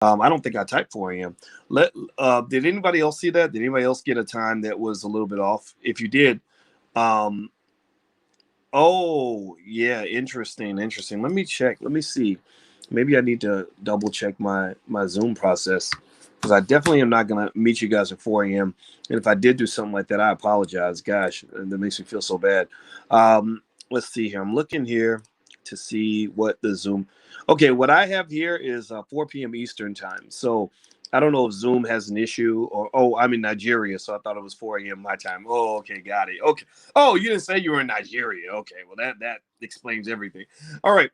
I don't think I typed 4 a.m. Did anybody else see that? Did anybody else get a time that was a little bit off? If you did, um, oh yeah, interesting, interesting. Let me check. Let me see. Maybe I need to double check my Zoom process because I definitely am not gonna meet you guys at 4 a.m. And if I did do something like that, I apologize. Gosh, that makes me feel so bad. Let's see here. I'm looking here to see what the Zoom. Okay, what I have here is 4 p.m. Eastern time. So I don't know if Zoom has an issue or I'm in Nigeria, so I thought it was 4 a.m. my time. Oh, okay, got it. Okay. Oh, you didn't say you were in Nigeria. Okay, well that explains everything. All right.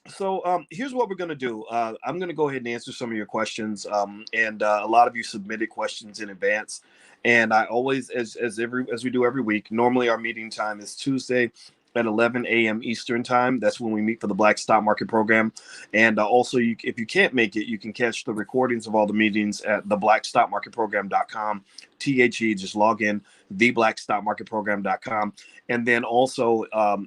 So here's what we're going to do. I'm going to go ahead and answer some of your questions, and a lot of you submitted questions in advance. And I always, as we do every week, normally our meeting time is Tuesday at 11 a.m. Eastern time. That's when we meet for the Black Stock Market Program. And also, if you can't make it, you can catch the recordings of all the meetings at theblackstockmarketprogram.com. Just log in, theblackstockmarketprogram.com. And then also,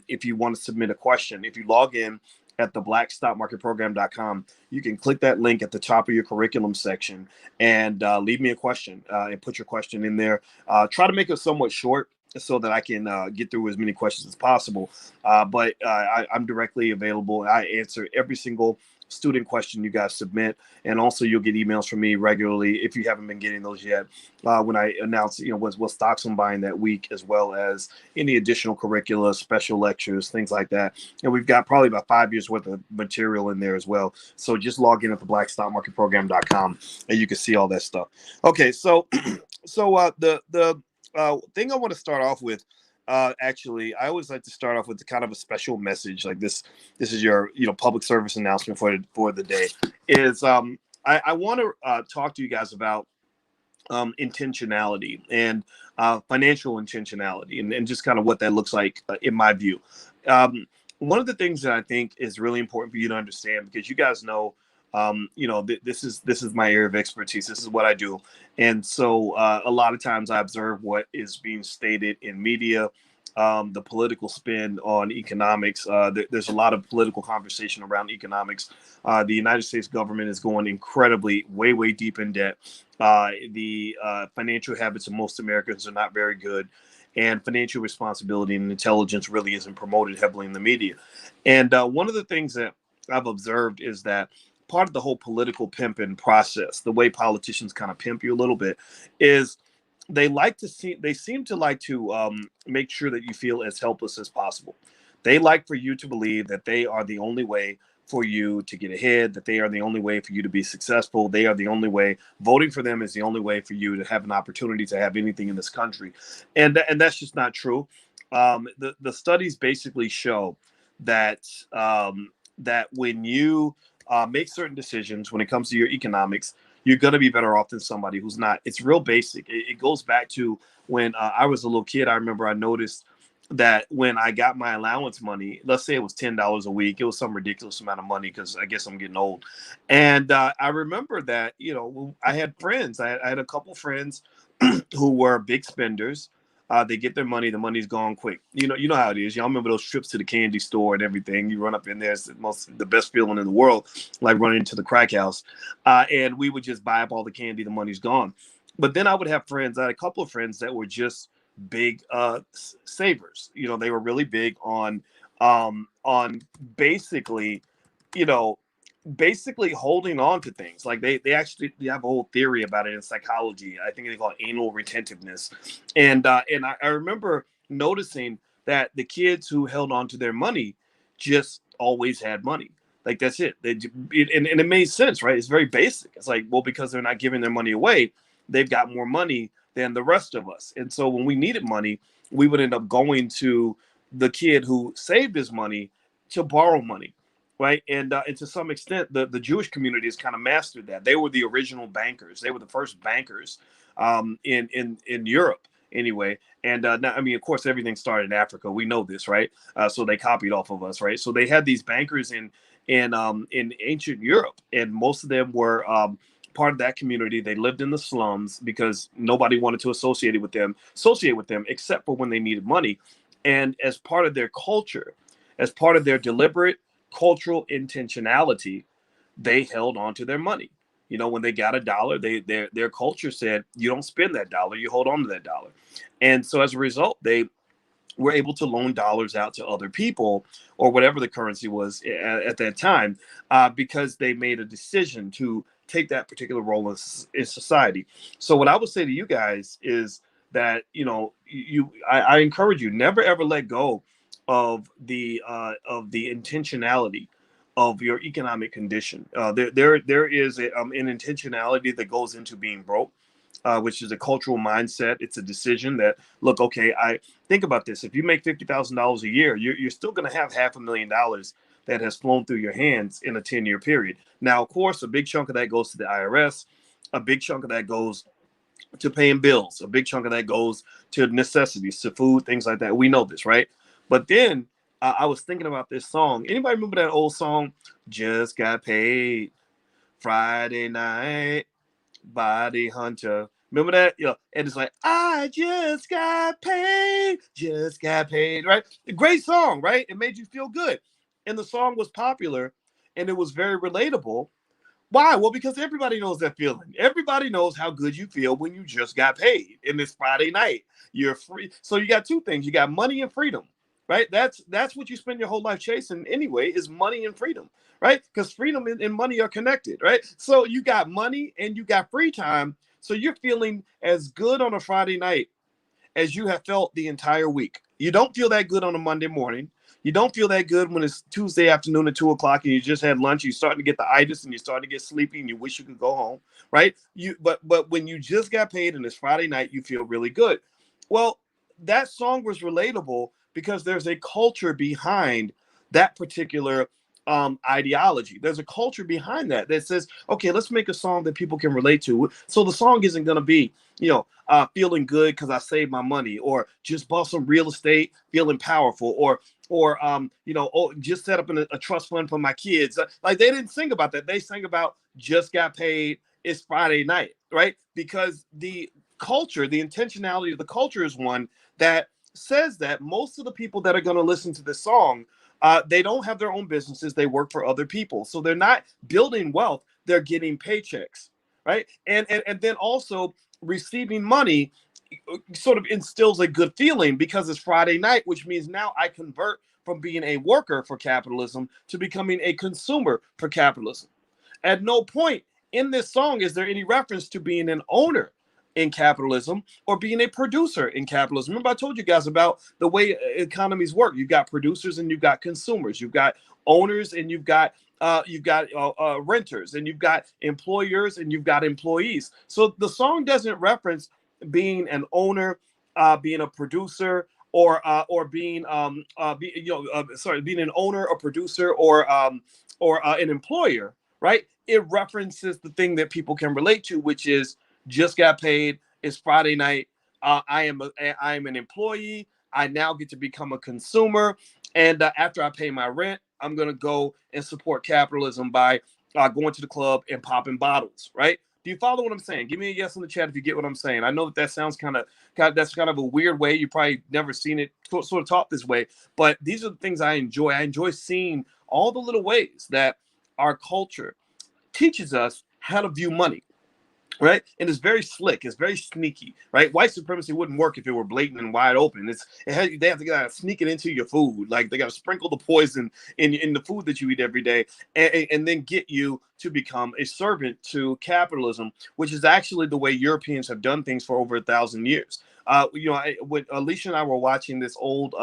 if you want to submit a question, if you log in at the blackstockmarketprogram.com, you can click that link at the top of your curriculum section and leave me a question and put your question in there. Try to make it somewhat short so that I can get through as many questions as possible. I'm directly available. I answer every single student question you guys submit, and also you'll get emails from me regularly if you haven't been getting those yet when I announce what stocks I'm buying that week, as well as any additional curricula, special lectures, things like that. And we've got probably about 5 years worth of material in there as well. So just log in at the blackstockmarketprogram.com and you can see all that stuff. Okay, so the thing I want to start off with, actually, I always like to start off with kind of a special message like this. This is your public service announcement for the day. Is I want to talk to you guys about intentionality and financial intentionality, and just kind of what that looks like in my view. One of the things that I think is really important for you to understand, because you guys know, this is my area of expertise. This is what I do, and so a lot of times I observe what is being stated in media. The political spin on economics. There's a lot of political conversation around economics. The United States government is going incredibly, way, way deep in debt. The financial habits of most Americans are not very good. And financial responsibility and intelligence really isn't promoted heavily in the media. And one of the things that I've observed is that part of the whole political pimping process, the way politicians kind of pimp you a little bit, is they seem to like to make sure that you feel as helpless as possible. They like for you to believe that they are the only way for you to get ahead, that they are the only way for you to be successful. They are the only way. Voting for them is the only way for you to have an opportunity to have anything in this country. And that's just not true. The studies basically show that that when you make certain decisions when it comes to your economics, you're going to be better off than somebody who's not. It's real basic. It goes back to when I was a little kid. I remember I noticed that when I got my allowance money, let's say it was $10 a week, it was some ridiculous amount of money because I guess I'm getting old. And I remember that, I had friends. I had a couple friends who were big spenders. They get their money, the money's gone quick. You know how it is. Y'all remember those trips to the candy store and everything. You run up in there, it's the best feeling in the world, like running into the crack house. And we would just buy up all the candy, the money's gone. But then I would have friends, I had a couple of friends that were just big savers. They were really big on basically, you know, basically holding on to things. Like they actually they have a whole theory about it in psychology. I think they call it anal retentiveness. And I remember noticing that the kids who held on to their money just always had money. Like that's it. And it made sense, right? It's very basic. It's like, well, because they're not giving their money away, they've got more money than the rest of us. And so when we needed money, we would end up going to the kid who saved his money to borrow money, right? And to some extent, the Jewish community has kind of mastered that. They were the original bankers. They were the first bankers in Europe, anyway. And now, I mean, of course, everything started in Africa. We know this, right? So they copied off of us, right? So they had these bankers in ancient Europe, and most of them were part of that community. They lived in the slums because nobody wanted to associate with them, except for when they needed money. And as part of their culture, as part of their deliberate cultural intentionality, they held on to their money. You know, when they got a dollar, their culture said, you don't spend that dollar, you hold on to that dollar. And so as a result, they were able to loan dollars out to other people, or whatever the currency was at that time, because they made a decision to take that particular role in society. So what I would say to you guys is that, you know, I encourage you, never ever let go of the intentionality of your economic condition. There is an intentionality that goes into being broke, which is a cultural mindset. It's a decision that, look, okay, I think about this. If you make $50,000 a year, you're still going to have $500,000 that has flown through your hands in a 10-year period. Now, of course, a big chunk of that goes to the IRS. A big chunk of that goes to paying bills. A big chunk of that goes to necessities, to food, things like that. We know this, right? But then I was thinking about this song. Anybody remember that old song, Just Got Paid Friday Night? Body Hunter. Remember that? Yeah. And it's like, I just got paid, right? A great song, right? It made you feel good. And the song was popular and it was very relatable. Why? Well, because everybody knows that feeling. Everybody knows how good you feel when you just got paid and it's Friday night. You're free. So you got two things. You got money and freedom, right? That's what you spend your whole life chasing anyway, is money and freedom, right? Because freedom and money are connected, right? So you got money and you got free time. So you're feeling as good on a Friday night as you have felt the entire week. You don't feel that good on a Monday morning. You don't feel that good when it's Tuesday afternoon at 2 o'clock and you just had lunch. You're starting to get the itis and you're starting to get sleepy and you wish you could go home, right? But when you just got paid and it's Friday night, you feel really good. Well, that song was relatable because there's a culture behind that particular ideology. There's a culture behind that says, okay, let's make a song that people can relate to. So the song isn't going to be, feeling good because I saved my money, or just bought some real estate, feeling powerful, or just set up a trust fund for my kids. Like, they didn't sing about that. They sang about just got paid. It's Friday night, right? Because the culture, the intentionality of the culture is one that says that most of the people that are going to listen to this song, they don't have their own businesses. They work for other people. So they're not building wealth. They're getting paychecks, right? And then also receiving money sort of instills a good feeling because it's Friday night, which means now I convert from being a worker for capitalism to becoming a consumer for capitalism. At no point in this song is there any reference to being an owner in capitalism or being a producer in capitalism. Remember, I told you guys about the way economies work. You've got producers and you've got consumers. You've got owners and you've got renters, and you've got employers and you've got employees. So the song doesn't reference being an owner, being a producer, or being being an owner, a producer, or an employer, right? It references the thing that people can relate to, which is just got paid. It's Friday night. I am an employee. I now get to become a consumer, and after I pay my rent, I'm gonna go and support capitalism by going to the club and popping bottles, right? Do you follow what I'm saying? Give me a yes in the chat if you get what I'm saying. I know that sounds kind of a weird way. You probably never seen it sort of taught this way, but these are the things I enjoy. I enjoy seeing all the little ways that our culture teaches us how to view money. Right, and it's very slick. It's very sneaky. Right, white supremacy wouldn't work if it were blatant and wide open. They have to sneak it into your food. Like, they got to sprinkle the poison in the food that you eat every day, and then get you to become a servant to capitalism, which is actually the way Europeans have done things for over 1,000 years. When Alicia and I were watching this old,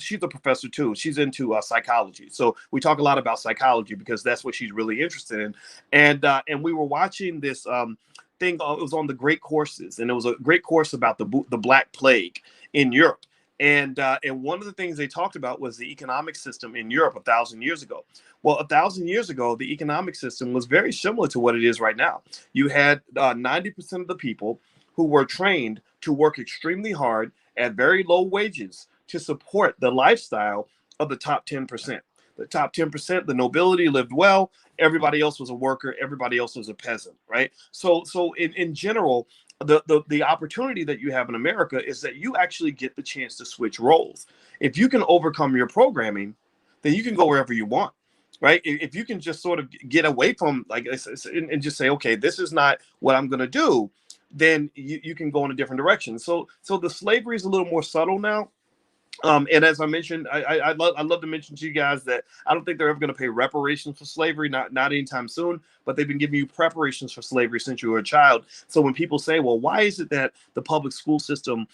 she's a professor too. She's into psychology. So we talk a lot about psychology because that's what she's really interested in. And we were watching this thing. It was on the Great Courses, and it was a great course about the Black Plague in Europe. And one of the things they talked about was the economic system in Europe 1,000 years ago. Well, 1,000 years ago, the economic system was very similar to what it is right now. You had 90% of the people who were trained to work extremely hard at very low wages to support the lifestyle of the top 10%. The top 10%, the nobility lived well. Everybody else was a worker. Everybody else was a peasant, right? So in general, the opportunity that you have in America is that you actually get the chance to switch roles. If you can overcome your programming, then you can go wherever you want. right? If you can just sort of get away from like and just say, okay, this is not what I'm going to do, then you can go in a different direction. So the slavery is a little more subtle now. And as I mentioned, I love to mention to you guys that I don't think they're ever going to pay reparations for slavery, not anytime soon. But they've been giving you preparations for slavery since you were a child. So when people say, "Well, why is it that the public school system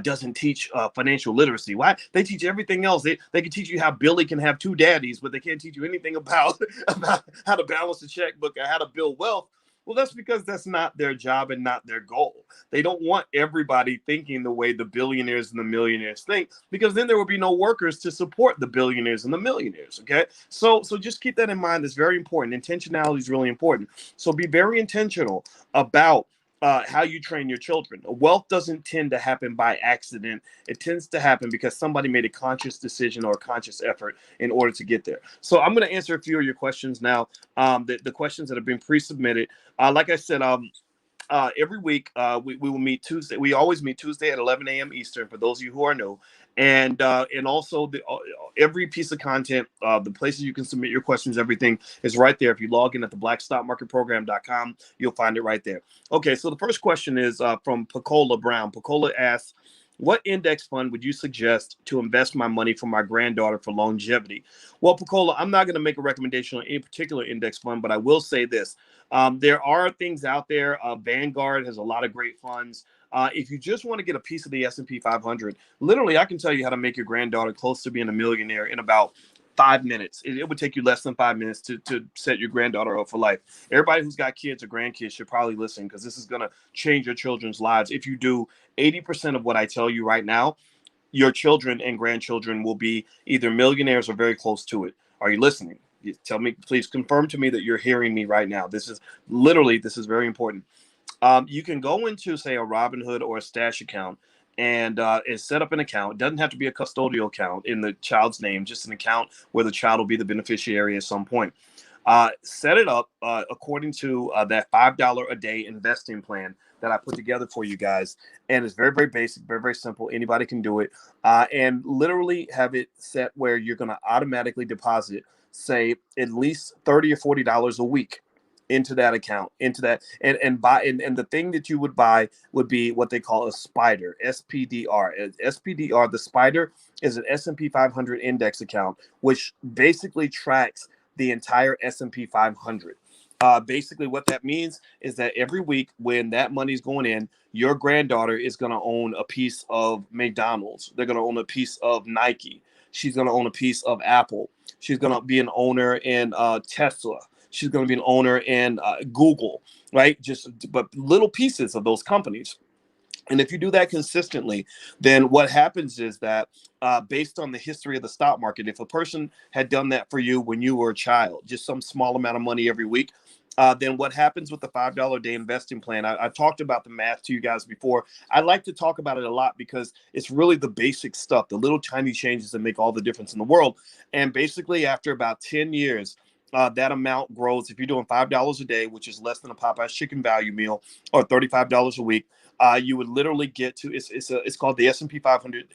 doesn't teach financial literacy? Why they teach everything else? They can teach you how Billy can have two daddies, but they can't teach you anything about about how to balance a checkbook or how to build wealth." Well, that's because that's not their job and not their goal. They don't want everybody thinking the way the billionaires and the millionaires think, because then there will be no workers to support the billionaires and the millionaires. Okay, so just keep that in mind. It's very important. Intentionality is really important. So be very intentional about how you train your children. Wealth doesn't tend to happen by accident. It tends to happen because somebody made a conscious decision or a conscious effort in order to get there. So I'm going to answer a few of your questions now. The questions that have been pre-submitted. Like I said, every week we will meet Tuesday. We always meet Tuesday at 11 a.m. Eastern for those of you who are new. And also every piece of content, the places you can submit your questions, everything is right there. If you log in at the blackstockmarketprogram.com, you'll find it right there. Okay, so the first question is from Pacola Brown. Pacola asks, what index fund would you suggest to invest my money for my granddaughter for longevity? Well, Pacola, I'm not going to make a recommendation on any particular index fund, but I will say this. There are things out there. Vanguard has a lot of great funds. If you just want to get a piece of the S&P 500, literally, I can tell you how to make your granddaughter close to being a millionaire in about 5 minutes. It would take you less than 5 minutes to set your granddaughter up for life. Everybody who's got kids or grandkids should probably listen, because this is going to change your children's lives. If you do 80% of what I tell you right now, your children and grandchildren will be either millionaires or very close to it. Are you listening? Tell me, please confirm to me that you're hearing me right now. This is very important. You can go into, say, a Robinhood or a Stash account and set up an account. It doesn't have to be a custodial account in the child's name, just an account where the child will be the beneficiary at some point. Set it up according to that $5 a day investing plan that I put together for you guys. And it's very, very basic, very, very simple. Anybody can do it. And literally have it set where you're going to automatically deposit, say, at least $30 or $40 a week into that account, into that, and the thing that you would buy would be what they call a spider, SPDR. SPDR, the spider, is an S&P 500 index account, which basically tracks the entire S&P 500. Basically, what that means is that every week when that money's going in, your granddaughter is going to own a piece of McDonald's. They're going to own a piece of Nike. She's going to own a piece of Apple. She's going to be an owner in Tesla. She's going to be an owner in Google, right? But little pieces of those companies. And if you do that consistently, then what happens is that based on the history of the stock market, if a person had done that for you when you were a child, just some small amount of money every week, then what happens with the $5 a day investing plan? I talked about the math to you guys before. I like to talk about it a lot because it's really the basic stuff, the little tiny changes that make all the difference in the world. And basically, after about 10 years, that amount grows. If you're doing $5 a day, which is less than a Popeye's chicken value meal, or $35 a week, you would literally get to it's called the S&P 500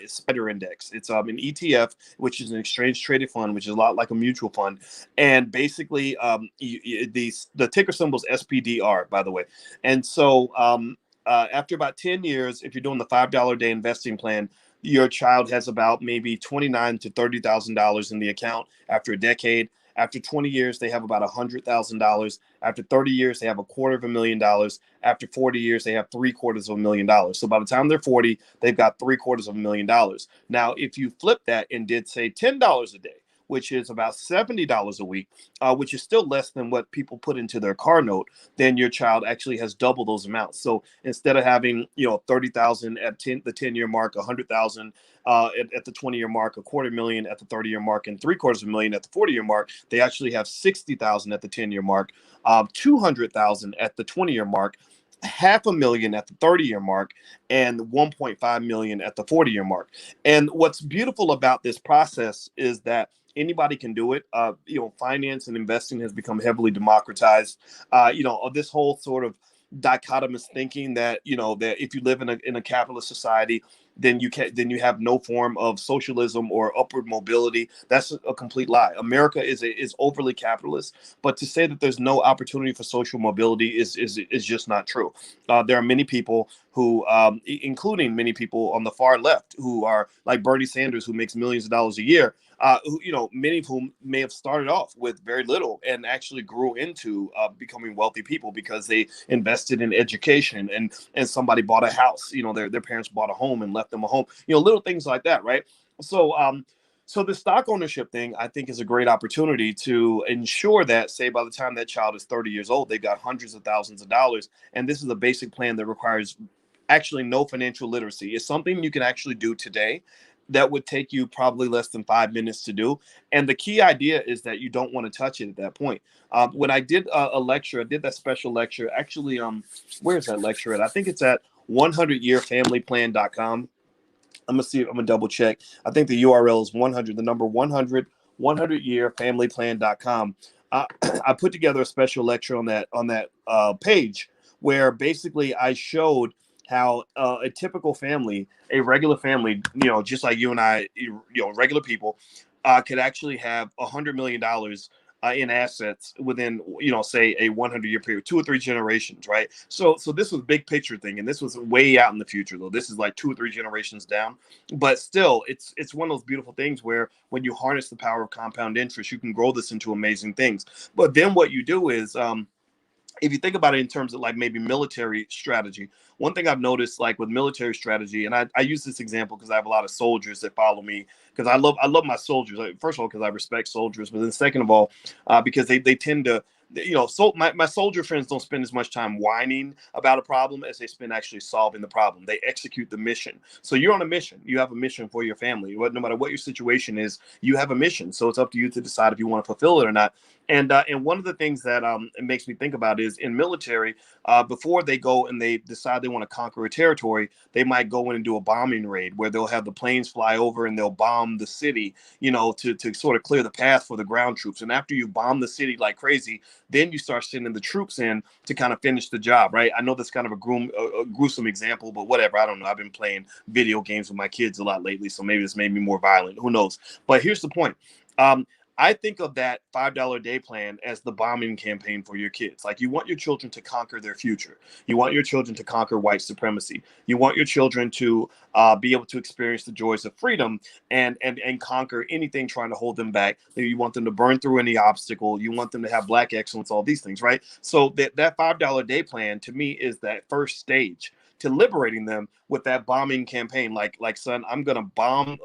Spider Index. It's an ETF, which is an exchange traded fund, which is a lot like a mutual fund. And basically, the ticker symbol is SPDR, by the way. And so after about 10 years, if you're doing the $5 a day investing plan, your child has about maybe $29,000 to $30,000 in the account. After a decade, after 20 years, they have about $100,000. After 30 years, they have $250,000. After 40 years, they have $750,000. So by the time they're 40, they've got $750,000. Now, if you flip that and did, say, $10 a day, which is about $70 a week, which is still less than what people put into their car note, then your child actually has double those amounts. So instead of having 30,000 at the 10-year mark, 100,000 at the 20-year mark, $250,000 at the 30-year mark, and $750,000 at the 40-year mark, they actually have 60,000 at the 10-year mark, 200,000 at the 20-year mark, $500,000 at the 30-year mark, and 1.5 million at the 40-year mark. And what's beautiful about this process is that anybody can do it. Finance and investing has become heavily democratized. This whole sort of dichotomous thinking that that if you live in a capitalist society, then you have no form of socialism or upward mobility. That's a complete lie. America is overly capitalist, but to say that there's no opportunity for social mobility is just not true. There are many people who, including many people on the far left, who are like Bernie Sanders, who makes millions of dollars a year. Who, many of whom may have started off with very little and actually grew into becoming wealthy people because they invested in education, and somebody bought a house. Their parents bought a home and left them a home. Little things like that, right? So, so the stock ownership thing, I think, is a great opportunity to ensure that, say, by the time that child is 30 years old, they've got hundreds of thousands of dollars. And this is a basic plan that requires actually no financial literacy. It's something you can actually do today that would take you probably less than 5 minutes to do. And the key idea is that you don't want to touch it at that point. When I did a lecture, I did that special lecture. Actually, where's that lecture at? I think it's at 100yearfamilyplan.com. I'm gonna see. I'm gonna double check. I think the URL is 100. The number 100yearfamilyplan.com. I put together a special lecture on that page where basically I showed how a typical family, a regular family, just like you and I, regular people, could actually have $100 million in assets within, say a 100-year period, 2 or 3 generations, right? So this was big picture thing, and this was way out in the future, though. This is like 2 or 3 generations down, but still, it's one of those beautiful things where when you harness the power of compound interest, you can grow this into amazing things. But then what you do is, if you think about it in terms of like maybe military strategy, one thing I've noticed, like with military strategy, and I use this example because I have a lot of soldiers that follow me, because I love my soldiers. Like, first of all, because I respect soldiers, but then second of all, because they tend to, so my soldier friends don't spend as much time whining about a problem as they spend actually solving the problem. They execute the mission. So you're on a mission. You have a mission for your family. No matter what your situation is, you have a mission. So it's up to you to decide if you want to fulfill it or not. And one of the things that it makes me think about is in military, before they go and they decide they want to conquer a territory, they might go in and do a bombing raid where they'll have the planes fly over and they'll bomb the city, to sort of clear the path for the ground troops. And after you bomb the city like crazy, then you start sending the troops in to kind of finish the job, right? I know that's kind of a gruesome example, but whatever. I don't know. I've been playing video games with my kids a lot lately, so maybe this made me more violent. Who knows? But here's the point. I think of that $5 a day plan as the bombing campaign for your kids. Like, you want your children to conquer their future. You want your children to conquer white supremacy. You want your children to be able to experience the joys of freedom and conquer anything trying to hold them back. You want them to burn through any obstacle. You want them to have Black excellence, all these things, right? So that $5 a day plan to me is that first stage to liberating them with that bombing campaign. Like, son, I'm gonna bomb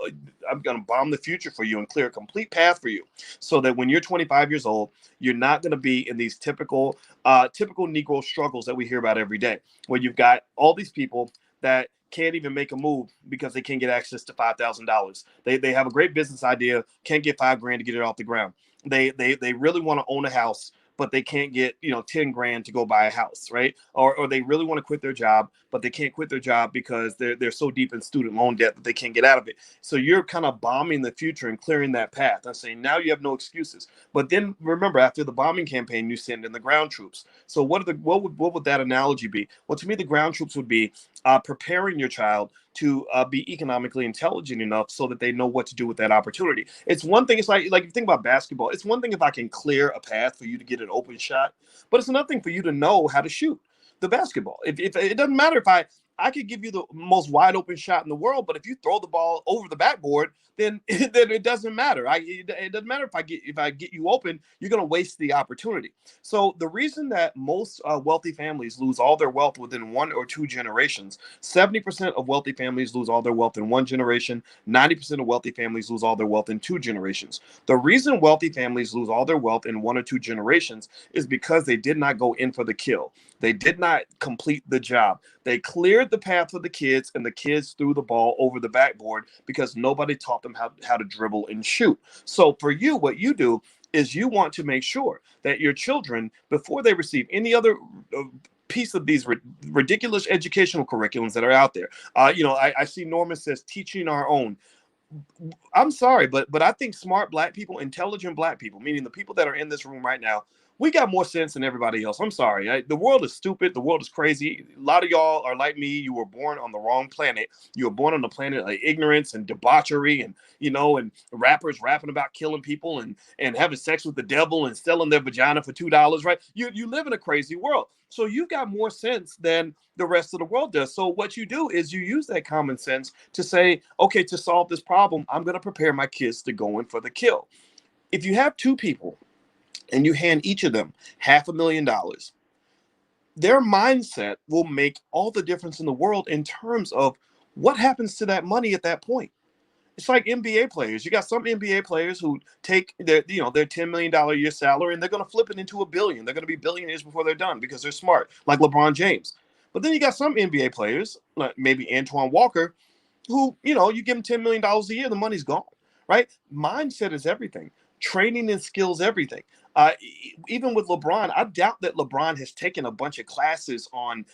the future for you and clear a complete path for you, so that when you're 25 years old, you're not gonna be in these typical Negro struggles that we hear about every day, where you've got all these people that can't even make a move because they can't get access to $5,000. They have a great business idea, can't get $5,000 to get it off the ground. They really want to own a house, but they can't get 10 grand to go buy a house, right? Or they really want to quit their job, but they can't quit their job because they're so deep in student loan debt that they can't get out of it. So you're kind of bombing the future and clearing that path. I'm saying now you have no excuses. But then remember, after the bombing campaign, you send in the ground troops. So what would that analogy be? Well, to me, the ground troops would be preparing your child to be economically intelligent enough so that they know what to do with that opportunity. It's one thing. It's like if you think about basketball, it's one thing if I can clear a path for you to get an open shot, but it's another thing for you to know how to shoot the basketball. If it doesn't matter if I could give you the most wide open shot in the world, but if you throw the ball over the backboard, then it doesn't matter. It doesn't matter if I get you open, you're going to waste the opportunity. So the reason that most wealthy families lose all their wealth within 1 or 2 generations, 70% of wealthy families lose all their wealth in 1 generation, 90% of wealthy families lose all their wealth in 2 generations. The reason wealthy families lose all their wealth in 1 or 2 generations is because they did not go in for the kill. They did not complete the job. They cleared the path for the kids, and the kids threw the ball over the backboard because nobody taught them how to dribble and shoot. So for you, what you do is you want to make sure that your children, before they receive any other piece of these ridiculous educational curriculums that are out there, I see Norman says teaching our own. I'm sorry, but I think smart Black people, intelligent Black people, meaning the people that are in this room right now, we got more sense than everybody else. I'm sorry. The world is stupid. The world is crazy. A lot of y'all are like me. You were born on the wrong planet. You were born on the planet of ignorance and debauchery and, and rappers rapping about killing people and having sex with the devil and selling their vagina for $2, right? You live in a crazy world. So you've got more sense than the rest of the world does. So what you do is you use that common sense to say, okay, to solve this problem, I'm going to prepare my kids to go in for the kill. If you have two people and you hand each of them $500,000, their mindset will make all the difference in the world in terms of what happens to that money at that point. It's like NBA players. You got some NBA players who take their $10 million a year salary and they're going to flip it into $1 billion. They're going to be billionaires before they're done because they're smart, like LeBron James. But then you got some NBA players, like maybe Antoine Walker, who, you give him $10 million a year, the money's gone, right? Mindset is everything. Training and skills, everything. Even with LeBron, I doubt that LeBron has taken a bunch of classes on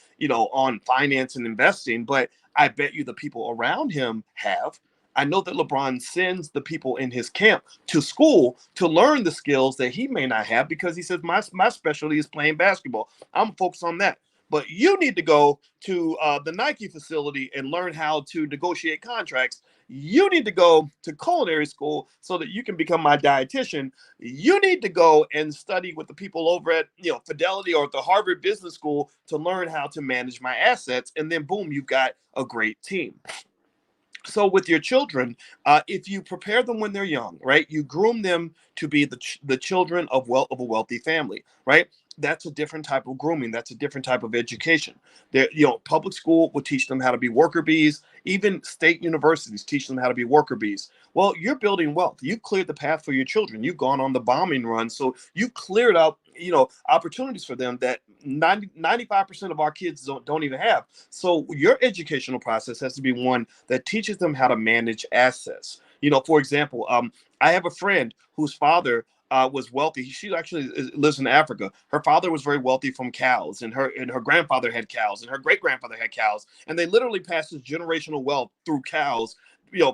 finance and investing, but I bet you the people around him have. I know that LeBron sends the people in his camp to school to learn the skills that he may not have because he says, my specialty is playing basketball. I'm focused on that. But you need to go to the Nike facility and learn how to negotiate contracts. You need to go to culinary school so that you can become my dietitian. You need to go and study with the people over at Fidelity or at the Harvard Business School to learn how to manage my assets. And then boom, you've got a great team. So with your children, if you prepare them when they're young, right, you groom them to be the children of a wealthy family, right? That's a different type of grooming. That's a different type of education. Public school will teach them how to be worker bees. Even state universities teach them how to be worker bees. Well, you're building wealth. You've cleared the path for your children. You've gone on the bombing run. So you've cleared up, opportunities for them that 95% of our kids don't even have. So your educational process has to be one that teaches them how to manage assets. For example, I have a friend whose father was wealthy. She actually lives in Africa. Her father was very wealthy from cows, and her grandfather had cows, and her great grandfather had cows, and they literally passed this generational wealth through cows,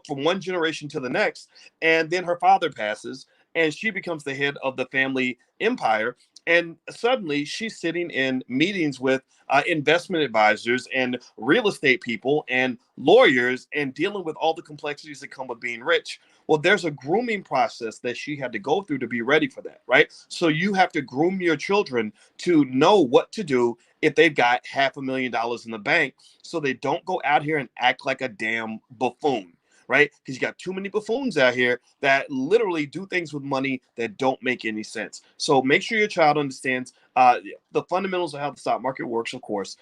from one generation to the next. And then her father passes, and she becomes the head of the family empire. And suddenly she's sitting in meetings with investment advisors and real estate people and lawyers and dealing with all the complexities that come with being rich. Well, there's a grooming process that she had to go through to be ready for that, right? So you have to groom your children to know what to do if they've got $500,000 in the bank so they don't go out here and act like a damn buffoon. Right? Because you got too many buffoons out here that literally do things with money that don't make any sense. So make sure your child understands the fundamentals of how the stock market works, of course.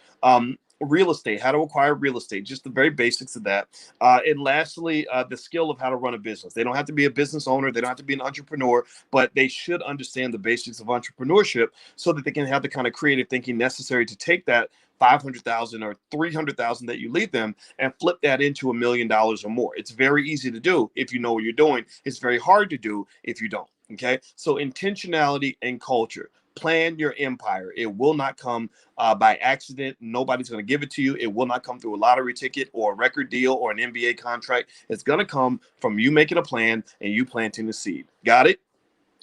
Real estate, how to acquire real estate, just the very basics of that. And lastly, the skill of how to run a business. They don't have to be a business owner. They don't have to be an entrepreneur, but they should understand the basics of entrepreneurship so that they can have the kind of creative thinking necessary to take that 500,000 or 300,000 that you leave them and flip that into $1 million or more. It's very easy to do if you know what you're doing. It's very hard to do if you don't. Okay. So intentionality and culture. Plan your empire. It will not come by accident. Nobody's going to give it to you. It will not come through a lottery ticket or a record deal or an NBA contract. It's going to come from you making a plan and you planting the seed. Got it?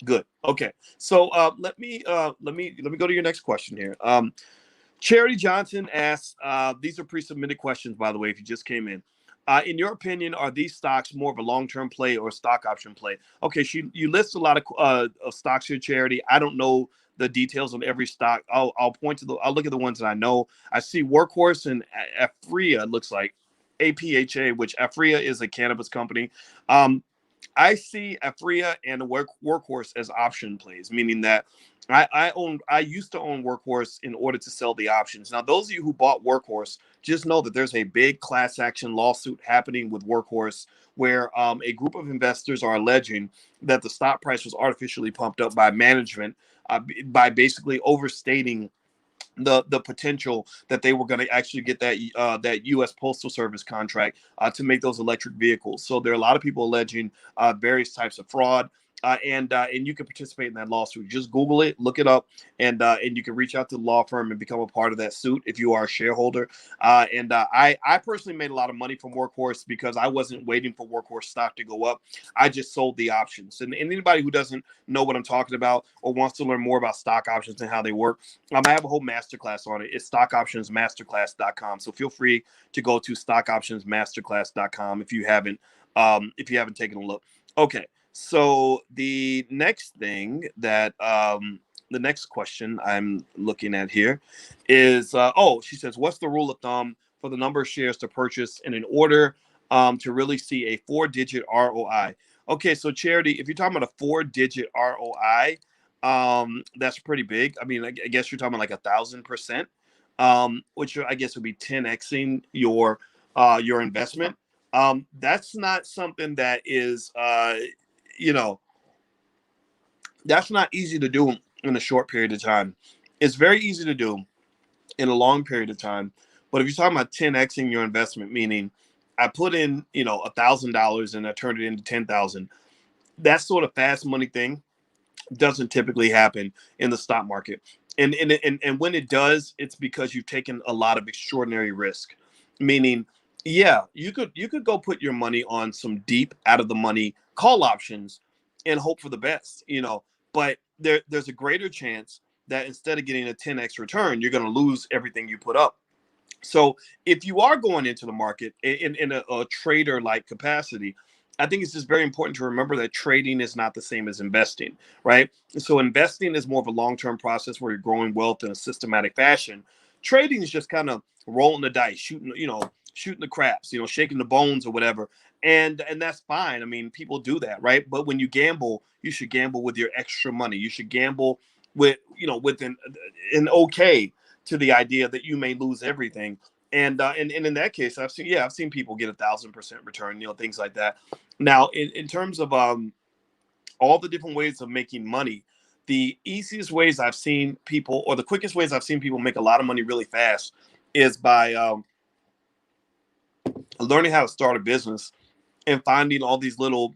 Good. Okay. So let me go to your next question here. Charity Johnson asks, these are pre-submitted questions, by the way, if you just came in. In your opinion, are these stocks more of a long-term play or a stock option play? Okay, you list a lot of stocks here, Charity. I don't know the details on every stock. I'll look at the ones that I know. I see Workhorse and Afria, looks like APHA, which Afria is a cannabis company. I see Afria and Workhorse as option plays, meaning that I used to own Workhorse in order to sell the options. Now, those of you who bought Workhorse, just know that there's a big class action lawsuit happening with Workhorse where a group of investors are alleging that the stock price was artificially pumped up by management by basically overstating the potential that they were going to actually get that U.S. Postal Service contract to make those electric vehicles. So there are a lot of people alleging various types of fraud. and you can participate in that lawsuit. Just Google it, look it up, and you can reach out to the law firm and become a part of that suit if you are a shareholder. I personally made a lot of money from Workhorse because I wasn't waiting for Workhorse stock to go up. I just sold the options. And anybody who doesn't know what I'm talking about or wants to learn more about stock options and how they work, I have a whole masterclass on it. It's stockoptionsmasterclass.com. So feel free to go to stockoptionsmasterclass.com if you haven't taken a look. Okay. So the next thing that the next question I'm looking at here is she says, what's the rule of thumb for the number of shares to purchase and in order to really see a 4-digit ROI? Okay, so Charity, if you're talking about a 4-digit ROI, that's pretty big. I mean, I guess you're talking about like 1,000%, which I guess would be 10xing your investment. That's not something that is you know, that's not easy to do in a short period of time. It's very easy to do in a long period of time. But if you're talking about 10xing your investment, meaning I put in, $1,000 and I turned it into 10,000, that sort of fast money thing doesn't typically happen in the stock market. And when it does, it's because you've taken a lot of extraordinary risk. Meaning, yeah, you could go put your money on some deep out of the money call options and hope for the best, but there's a greater chance that instead of getting a 10x return, you're going to lose everything you put up. So if you are going into the market in a trader like capacity, I think it's just very important to remember that trading is not the same as investing, right? So investing is more of a long-term process where you're growing wealth in a systematic fashion. Trading is just kind of rolling the dice, shooting the craps, shaking the bones or whatever. And that's fine. I mean, people do that, right? But when you gamble, you should gamble with your extra money. You should gamble with an okay to the idea that you may lose everything. And in that case, I've seen people get 1,000% return, things like that. Now, in terms of all the different ways of making money, the easiest ways I've seen people, or the quickest ways I've seen people make a lot of money really fast, is by learning how to start a business and finding all these little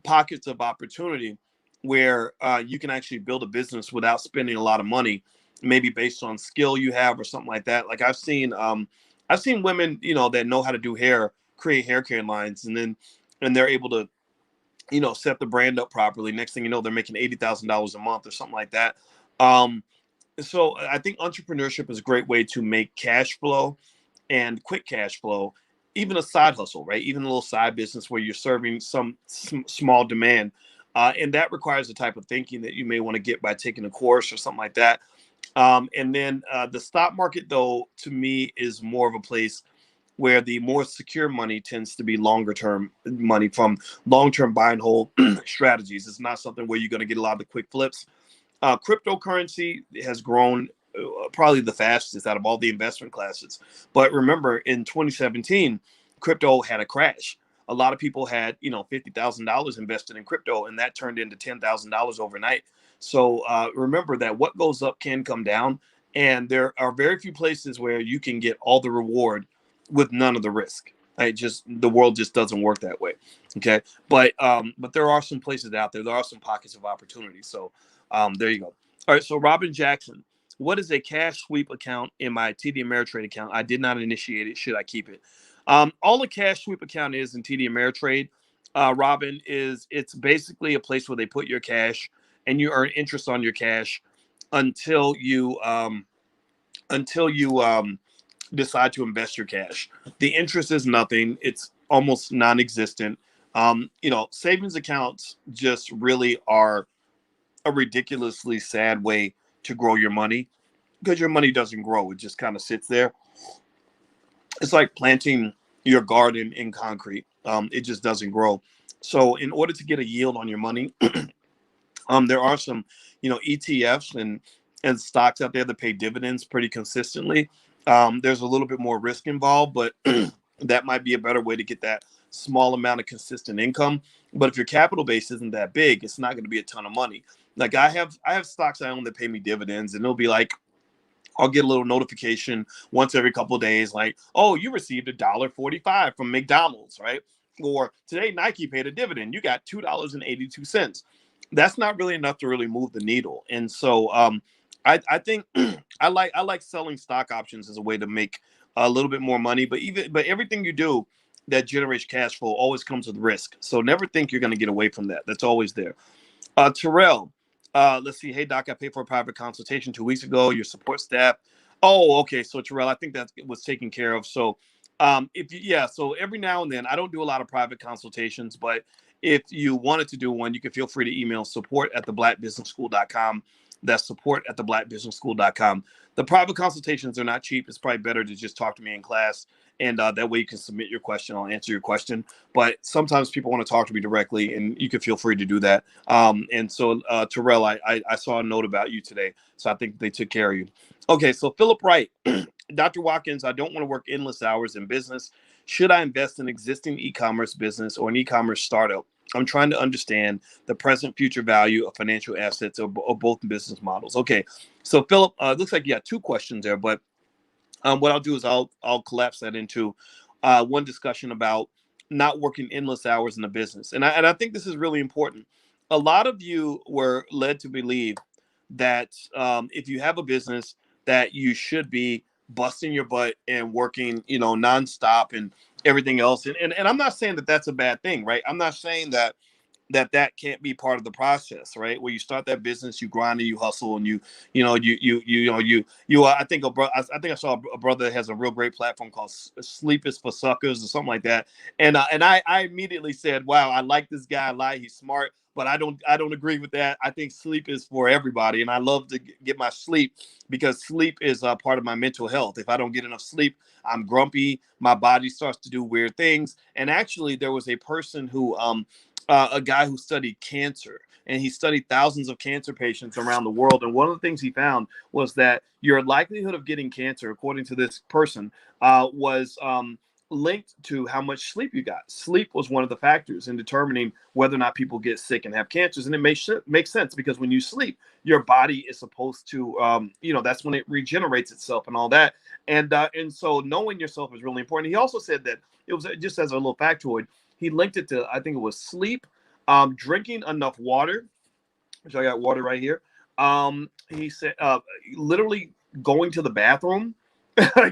pockets of opportunity where you can actually build a business without spending a lot of money, maybe based on skill you have or something like that. Like I've seen women, that know how to do hair, create hair care lines, and they're able to, set the brand up properly. Next thing you know, they're making $80,000 a month or something like that. So I think entrepreneurship is a great way to make cash flow and quick cash flow, even a side hustle, right? Even a little side business where you're serving some small demand. And that requires the type of thinking that you may want to get by taking a course or something like that. And then the stock market, though, to me, is more of a place where the more secure money tends to be longer term money from long term buy and hold strategies. It's not something where you're going to get a lot of the quick flips. Cryptocurrency has grown probably the fastest out of all the investment classes. But remember, in 2017, crypto had a crash. A lot of people had, $50,000 invested in crypto, and that turned into $10,000 overnight. So remember that what goes up can come down, and there are very few places where you can get all the reward with none of the risk. The world just doesn't work that way. Okay, but there are some places out there. There are some pockets of opportunity. So there you go. All right. So Robin Jackson, what is a cash sweep account in my TD Ameritrade account? I did not initiate it. Should I keep it? All a cash sweep account is in TD Ameritrade, Robin, is it's basically a place where they put your cash and you earn interest on your cash until you decide to invest your cash. The interest is nothing. It's almost non-existent. Savings accounts just really are a ridiculously sad way to grow your money because your money doesn't grow. It just kind of sits there. It's like planting your garden in concrete. It just doesn't grow. So in order to get a yield on your money, there are some, ETFs and stocks out there that pay dividends pretty consistently. There's a little bit more risk involved, but that might be a better way to get that small amount of consistent income. But if your capital base isn't that big, it's not going to be a ton of money. Like I have stocks I own that pay me dividends, and it'll be like I'll get a little notification once every couple of days, like, oh, you received $1.45 from McDonald's, right? Or today Nike paid a dividend. You got $2.82. that's not really enough to really move the needle. And so I think I like selling stock options as a way to make a little bit more money. But everything you do that generates cash flow always comes with risk. So never think you're going to get away from that. That's always there. Terrell, let's see. Hey, Doc, I paid for a private consultation 2 weeks ago. Your support staff. Oh, okay. So Terrell, I think that was taken care of. So, if you, yeah, so every now and then, I don't do a lot of private consultations, but if you wanted to do one, you can feel free to email support@theblackbusinessschool.com. That's support@theblackbusinessschool.com. The private consultations are not cheap. It's probably better to just talk to me in class, and that way you can submit your question. I'll answer your question. But sometimes people want to talk to me directly, and you can feel free to do that. And so, Terrell, I saw a note about you today, so I think they took care of you. Okay, so Philip Wright, Dr. Watkins, I don't want to work endless hours in business. Should I invest in existing e-commerce business or an e-commerce startup? I'm trying to understand the present future value of financial assets or both business models. Okay, so Philip, it looks like you got two questions there, but what I'll do is I'll collapse that into one discussion about not working endless hours in a business, and I think this is really important. A lot of you were led to believe that if you have a business, that you should be busting your butt and working, nonstop and everything else. And I'm not saying that that's a bad thing, right? I'm not saying that can't be part of the process, right? Where you start that business, you grind and you hustle, and I think I think I saw a brother that has a real great platform called Sleep is for Suckers or something like that. And I immediately said, wow, I like this guy a lot. He's smart, but I don't agree with that. I think sleep is for everybody, and I love to get my sleep because sleep is a part of my mental health. If I don't get enough sleep, I'm grumpy. My body starts to do weird things. And actually, there was a person who a guy who studied cancer, and he studied thousands of cancer patients around the world. And one of the things he found was that your likelihood of getting cancer, according to this person, was linked to how much sleep you got. Sleep was one of the factors in determining whether or not people get sick and have cancers. And it makes sense because when you sleep, your body is supposed to, that's when it regenerates itself and all that. And so knowing yourself is really important. He also said that it was just as a little factoid. He linked it to, I think it was sleep, drinking enough water, which I got water right here. He said, literally going to the bathroom,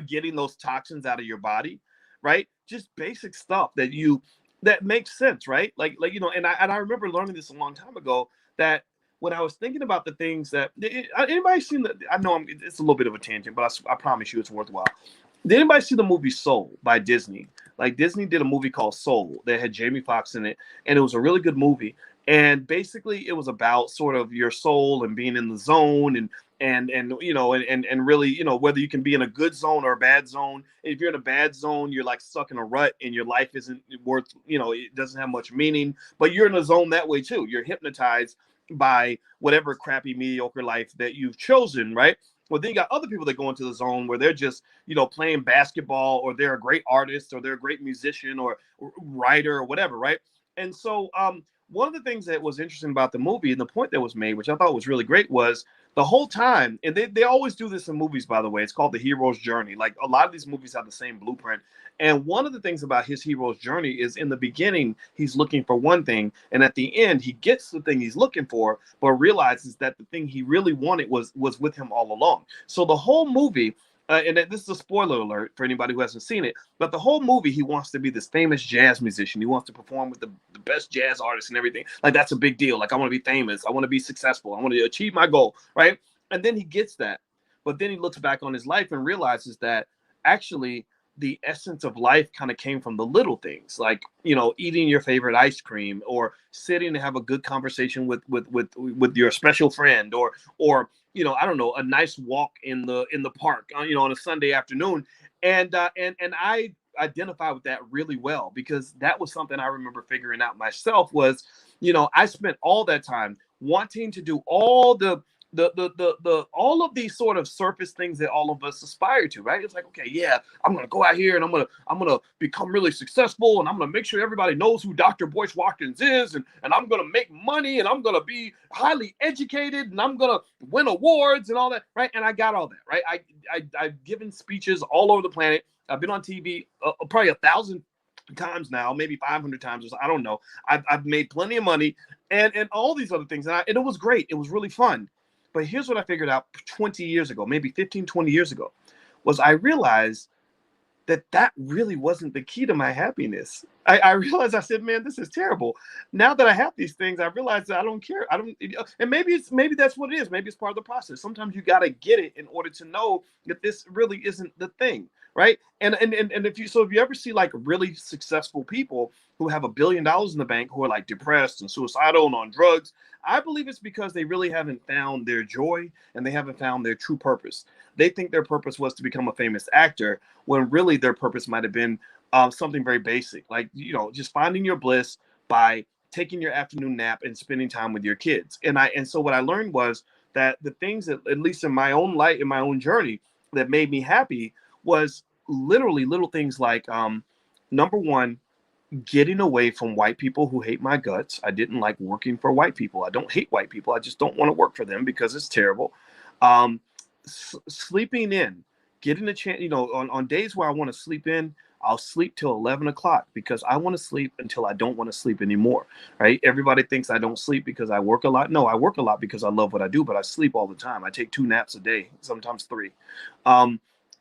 getting those toxins out of your body, right? Just basic stuff that makes sense, right? And I remember learning this a long time ago that when I was thinking about the things that anybody seen that, I know it's a little bit of a tangent, but I promise you it's worthwhile. Did anybody see the movie Soul by Disney? Like Disney did a movie called Soul that had Jamie Foxx in it, and it was a really good movie. And basically, it was about sort of your soul and being in the zone, and really, whether you can be in a good zone or a bad zone. If you're in a bad zone, you're like stuck in a rut, and your life isn't worth, it doesn't have much meaning. But you're in a zone that way too. You're hypnotized by whatever crappy mediocre life that you've chosen, right? Well, then you got other people that go into the zone where they're just, playing basketball, or they're a great artist, or they're a great musician or writer or whatever, right? And so one of the things that was interesting about the movie and the point that was made, which I thought was really great, was the whole time, and they always do this in movies, by the way, it's called the hero's journey. Like a lot of these movies have the same blueprint. And one of the things about his hero's journey is in the beginning, he's looking for one thing. And at the end, he gets the thing he's looking for, but realizes that the thing he really wanted was with him all along. So the whole movie, and this is a spoiler alert for anybody who hasn't seen it, but the whole movie, he wants to be this famous jazz musician. He wants to perform with the best jazz artists and everything. Like, that's a big deal. Like, I want to be famous. I want to be successful. I want to achieve my goal, right? And then he gets that. But then he looks back on his life and realizes that actually the essence of life kind of came from the little things, like, eating your favorite ice cream, or sitting to have a good conversation with your special friend, or I don't know, a nice walk in the park, on a Sunday afternoon. And I identify with that really well, because that was something I remember figuring out myself was, I spent all that time wanting to do all the all of these sort of surface things that all of us aspire to, right? It's like, okay, yeah, I'm gonna go out here and I'm gonna become really successful, and I'm gonna make sure everybody knows who Dr. Boyce Watkins is, and I'm gonna make money, and I'm gonna be highly educated, and I'm gonna win awards and all that, right? And I got all that, right? I've given speeches all over the planet. I've been on TV probably times now, maybe 500 times or so, I don't know. I've made plenty of money and all these other things. And it was great. It was really fun. But here's what I figured out 20 years ago, maybe 15, 20 years ago, was I realized that really wasn't the key to my happiness. I realized, I said, man, this is terrible. Now that I have these things, I realize that I don't care. I don't, and maybe that's what it is. Maybe it's part of the process. Sometimes you got to get it in order to know that this really isn't the thing. Right. And if you ever see like really successful people who have $1 billion in the bank, who are like depressed and suicidal and on drugs, I believe it's because they really haven't found their joy and they haven't found their true purpose. They think their purpose was to become a famous actor, when really their purpose might have been something very basic, like, just finding your bliss by taking your afternoon nap and spending time with your kids. And so what I learned was that the things that, at least in my own life, in my own journey, that made me happy was literally little things like, number one, getting away from white people who hate my guts. I didn't like working for white people. I don't hate white people. I just don't want to work for them because it's terrible. Sleeping in, getting a chance, on days where I want to sleep in, I'll sleep till 11 o'clock because I want to sleep until I don't want to sleep anymore. Right? Everybody thinks I don't sleep because I work a lot. No, I work a lot because I love what I do, but I sleep all the time. I take 2 naps a day, sometimes 3.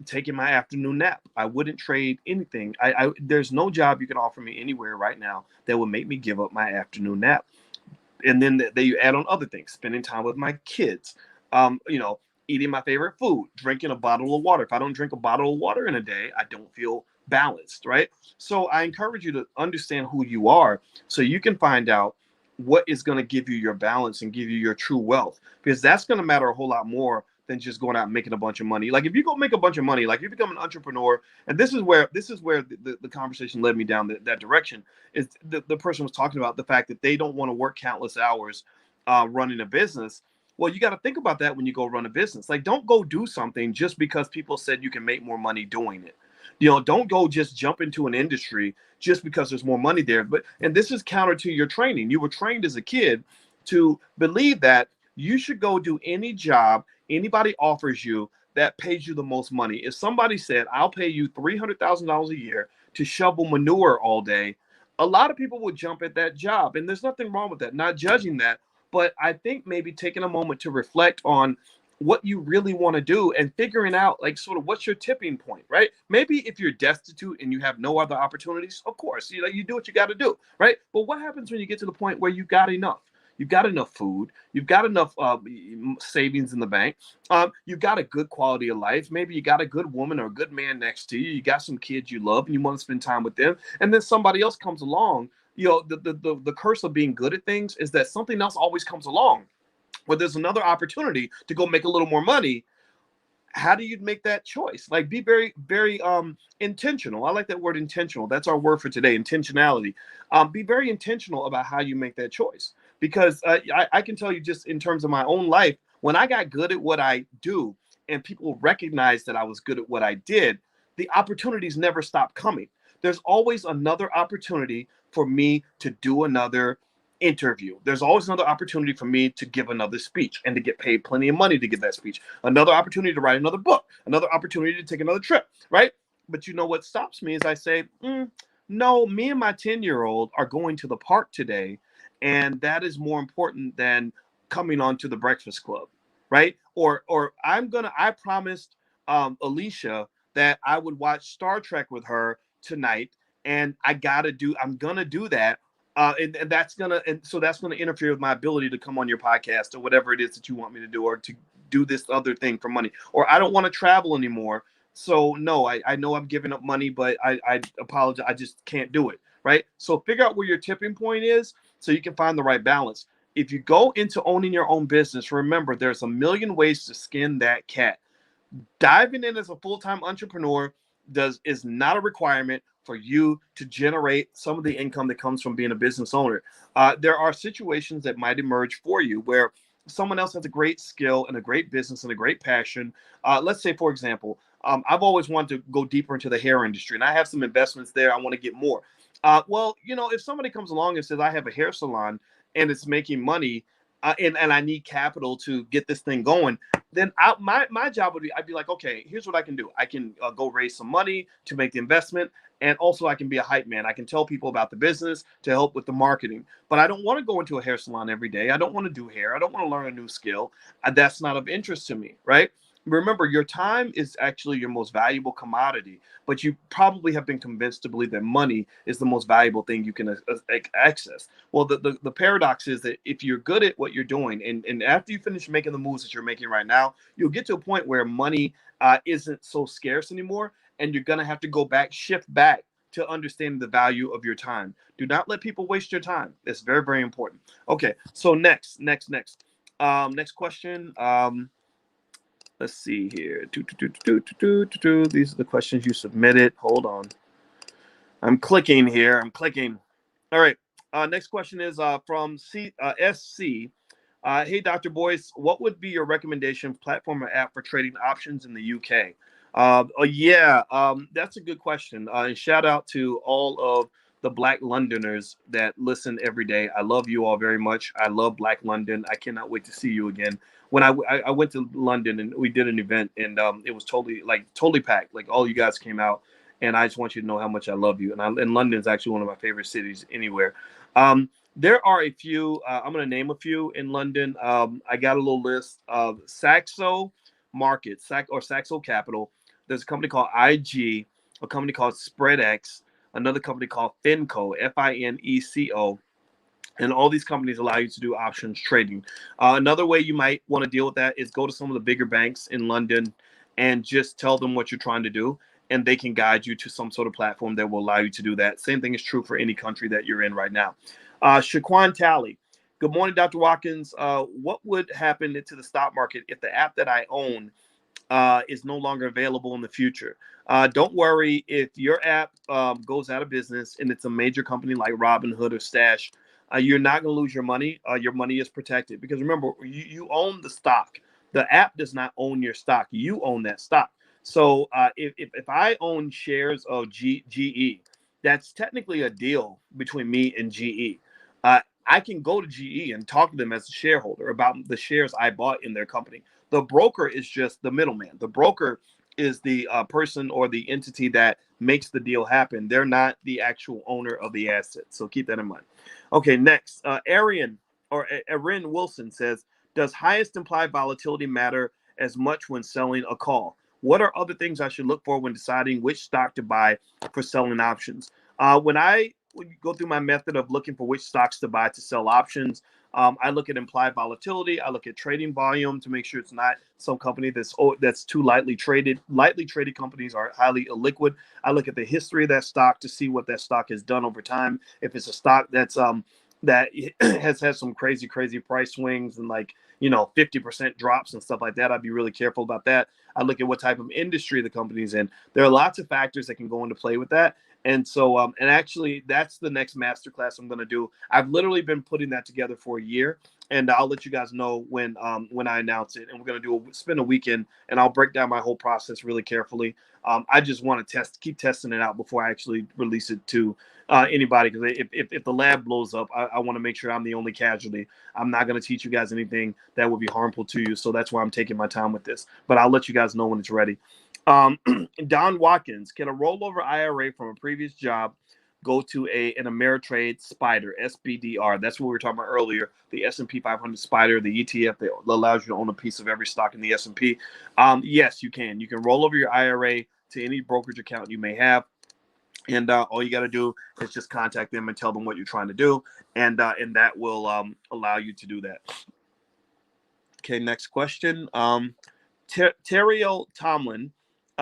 Taking my afternoon nap. I wouldn't trade anything. There's no job you can offer me anywhere right now that would make me give up my afternoon nap. And then you add on other things, spending time with my kids, eating my favorite food, drinking a bottle of water. If I don't drink a bottle of water in a day, I don't feel balanced, right? So I encourage you to understand who you are so you can find out what is going to give you your balance and give you your true wealth, because that's going to matter a whole lot more than just going out and making a bunch of money. Like if you go make a bunch of money, like you become an entrepreneur, and this is where the conversation led me down that direction, is the person was talking about the fact that they don't want to work countless hours running a business. Well, you got to think about that when you go run a business. Like, don't go do something just because people said you can make more money doing it. Don't go just jump into an industry just because there's more money there. And this is counter to your training. You were trained as a kid to believe that you should go do any job anybody offers you that pays you the most money. If somebody said, I'll pay you $300,000 a year to shovel manure all day, a lot of people would jump at that job. And there's nothing wrong with that, not judging that. But I think maybe taking a moment to reflect on what you really want to do and figuring out, like, sort of what's your tipping point, right? Maybe if you're destitute and you have no other opportunities, of course, you do what you got to do, right? But what happens when you get to the point where you got enough? You've got enough food. You've got enough savings in the bank. You've got a good quality of life. Maybe you got a good woman or a good man next to you. You got some kids you love and you want to spend time with them. And then somebody else comes along. The curse of being good at things is that something else always comes along where there's another opportunity to go make a little more money. How do you make that choice? Like, be very, very intentional. I like that word, intentional. That's our word for today, intentionality. Be very intentional about how you make that choice. Because I can tell you, just in terms of my own life, when I got good at what I do and people recognized that I was good at what I did, the opportunities never stopped coming. There's always another opportunity for me to do another interview. There's always another opportunity for me to give another speech and to get paid plenty of money to give that speech. Another opportunity to write another book. Another opportunity to take another trip, right? But you know what stops me is I say, no, me and my 10-year-old are going to the park today, and that is more important than coming on to the Breakfast Club, right? Or I promised Alicia that I would watch Star Trek with her tonight, and I'm gonna do that. And that's gonna interfere with my ability to come on your podcast or whatever it is that you want me to do, or to do this other thing for money. Or I don't want to travel anymore. So no, I know I'm giving up money, but I apologize. I just can't do it. Right. So figure out where your tipping point is so you can find the right balance. If you go into owning your own business, remember there's a million ways to skin that cat. Diving in as a full-time entrepreneur is not a requirement for you to generate some of the income that comes from being a business owner. There are situations that might emerge for you where someone else has a great skill and a great business and a great passion. Let's say, for example, I've always wanted to go deeper into the hair industry, and I have some investments there. I want to get more. If somebody comes along and says, I have a hair salon and it's making money, and I need capital to get this thing going, then my job would be, I'd be like, okay, here's what I can do. I can go raise some money to make the investment. And also I can be a hype man. I can tell people about the business to help with the marketing. But I don't want to go into a hair salon every day. I don't want to do hair. I don't want to learn a new skill. That's not of interest to me, right? Remember, your time is actually your most valuable commodity, but you probably have been convinced to believe that money is the most valuable thing you can access. Well, the paradox is that if you're good at what you're doing, and after you finish making the moves that you're making right now, you'll get to a point where money isn't so scarce anymore, and you're going to have to shift back to understanding the value of your time. Do not let people waste your time. It's very, very important. Okay, so next question. Let's see here. These are the questions you submitted. Hold on. I'm clicking here. All right. Next question is from SC. Hey, Dr. Boyce, what would be your recommendation platform or app for trading options in the UK? That's a good question. And shout out to all of the Black Londoners that listen every day. I love you all very much. I love Black London. I cannot wait to see you again. When I went to London and we did an event, and it was totally packed. Like, all you guys came out, and I just want you to know how much I love you. And London is actually one of my favorite cities anywhere. There are a few. I'm going to name a few in London. I got a little list of Saxo Market, Saxo Capital. There's a company called IG, a company called SpreadX, another company called Finco, Fineco. And all these companies allow you to do options trading. Another way you might want to deal with that is go to some of the bigger banks in London and just tell them what you're trying to do, and they can guide you to some sort of platform that will allow you to do that. Same thing is true for any country that you're in right now. Shaquan Talley. Good morning, Dr. Watkins. What would happen to the stock market if the app that I own is no longer available in the future? Don't worry if your app goes out of business and it's a major company like Robinhood or Stash. You're not going to lose your money. Your money is protected because remember, you own the stock. The app does not own your stock. You own that stock. So if I own shares of GE, that's technically a deal between me and GE. I can go to GE and talk to them as a shareholder about the shares I bought in their company. The broker is just the middleman. The broker is the person or the entity that makes the deal happen. They're not the actual owner of the asset. So keep that in mind. Okay, next. Erin Wilson says, does highest implied volatility matter as much when selling a call? What are other things I should look for when deciding which stock to buy for selling options? When I go through my method of looking for which stocks to buy to sell options, I look at implied volatility. I look at trading volume to make sure it's not some company that's too lightly traded. Lightly traded companies are highly illiquid. I look at the history of that stock to see what that stock has done over time. If it's a stock that has had some crazy price swings and 50% drops and stuff like that, I'd be really careful about that. I look at what type of industry the company's in. There are lots of factors that can go into play with that. And so, and actually, that's the next masterclass I'm going to do. I've literally been putting that together for a year, and I'll let you guys know when I announce it. And we're going to spend a weekend, and I'll break down my whole process really carefully. I just want to keep testing it out before I actually release it to anybody. Because if the lab blows up, I want to make sure I'm the only casualty. I'm not going to teach you guys anything that would be harmful to you. So that's why I'm taking my time with this. But I'll let you guys know when it's ready. Don Watkins, can a rollover IRA from a previous job go to an Ameritrade SPDR, SPDR? That's what we were talking about earlier, the S&P 500 SPDR, the ETF that allows you to own a piece of every stock in the S&P. Yes, you can. You can roll over your IRA to any brokerage account you may have. And all you got to do is just contact them and tell them what you're trying to do. And that will allow you to do that. Okay, next question. Terriel Tomlin.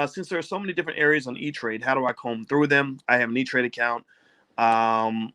Since there are so many different areas on E-Trade, how do I comb through them? I have an E-Trade account. How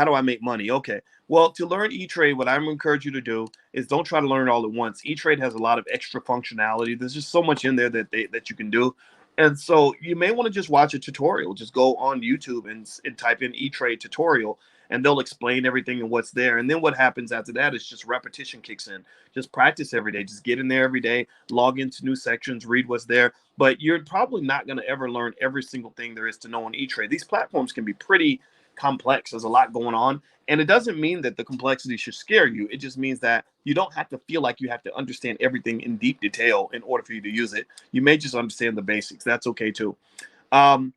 do I make money? Okay. Well, to learn E-Trade, what I'm encourage you to do is don't try to learn it all at once. E-Trade has a lot of extra functionality. There's just so much in there that you can do. And so you may want to just watch a tutorial. Just go on YouTube and type in E-Trade tutorial, and they'll explain everything and what's there. And then what happens after that is just repetition kicks in. Just practice every day. Just get in there every day, log into new sections, read what's there. But you're probably not going to ever learn every single thing there is to know on E-Trade. These platforms can be pretty complex. There's a lot going on. And it doesn't mean that the complexity should scare you. It just means that you don't have to feel like you have to understand everything in deep detail in order for you to use it. You may just understand the basics. That's okay too. Um,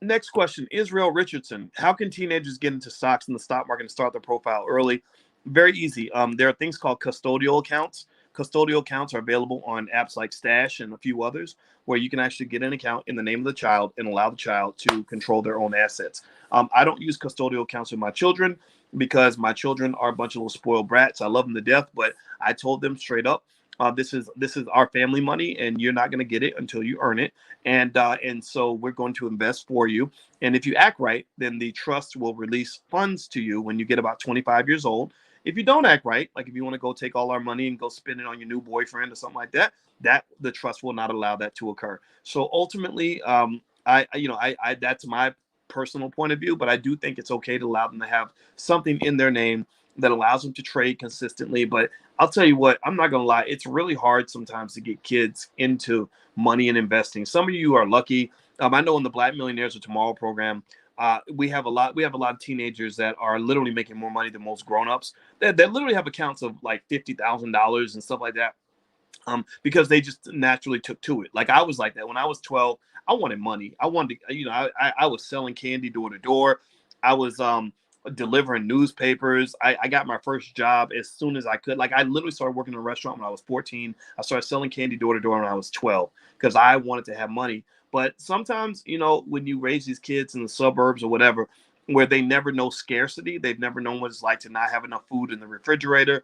Next question, Israel Richardson. How can teenagers get into stocks in the stock market and start their profile early? Very easy. There are things called custodial accounts. Custodial accounts are available on apps like Stash and a few others, where you can actually get an account in the name of the child and allow the child to control their own assets. I don't use custodial accounts with my children because my children are a bunch of little spoiled brats. I love them to death, but I told them straight up, this is our family money, and you're not going to get it until you earn it. And so we're going to invest for you. And if you act right, then the trust will release funds to you when you get about 25 years old. If you don't act right, like if you want to go take all our money and go spend it on your new boyfriend or something like that, that the trust will not allow that to occur. So ultimately, I that's my personal point of view, but I do think it's okay to allow them to have something in their name that allows them to trade consistently. But I'll tell you what, I'm not going to lie. It's really hard sometimes to get kids into money and investing. Some of you are lucky. I know in the Black Millionaires of Tomorrow program, we have a lot of teenagers that are literally making more money than most grown-ups that literally have accounts of like $50,000 and stuff like that. Because they just naturally took to it. Like I was like that when I was 12. I wanted money. I wanted to, I was selling candy door to door. I was delivering newspapers. I got my first job as soon as I could. Like I literally started working in a restaurant when I was 14. I started selling candy door to door when I was 12 because I wanted to have money. But sometimes, when you raise these kids in the suburbs or whatever, where they never know scarcity, they've never known what it's like to not have enough food in the refrigerator,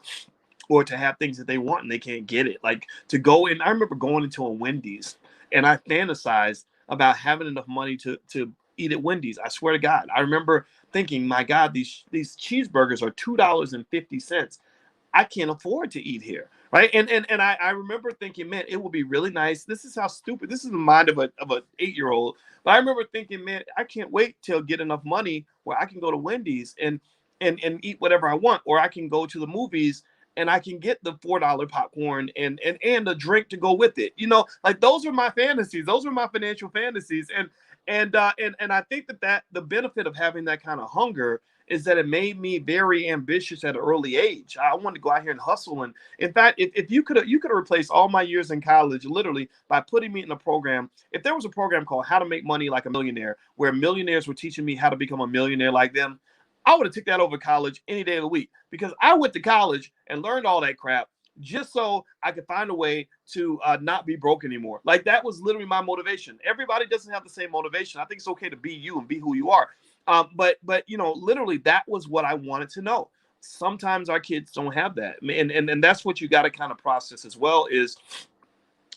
or to have things that they want and they can't get it. Like to go in, I remember going into a Wendy's and I fantasized about having enough money to eat at Wendy's. I swear to God. I remember thinking, my God, these cheeseburgers are $2.50. I can't afford to eat here. Right. And I remember thinking, man, it would be really nice. This is how stupid, this is the mind of a 8-year-old. But I remember thinking, man, I can't wait till get enough money where I can go to Wendy's and eat whatever I want, or I can go to the movies and I can get the $4 popcorn and a drink to go with it. Like those are my fantasies. Those are my financial fantasies. And I think that the benefit of having that kind of hunger is that it made me very ambitious at an early age. I wanted to go out here and hustle. And in fact, if you could have replaced all my years in college literally by putting me in a program. If there was a program called How to Make Money Like a Millionaire, where millionaires were teaching me how to become a millionaire like them, I would have took that over college any day of the week, because I went to college and learned all that crap just so I could find a way to not be broke anymore. Like that was literally my motivation. Everybody doesn't have the same motivation. I think it's okay to be you and be who you are. But literally that was what I wanted to know. Sometimes our kids don't have that. And that's what you got to kind of process as well. Is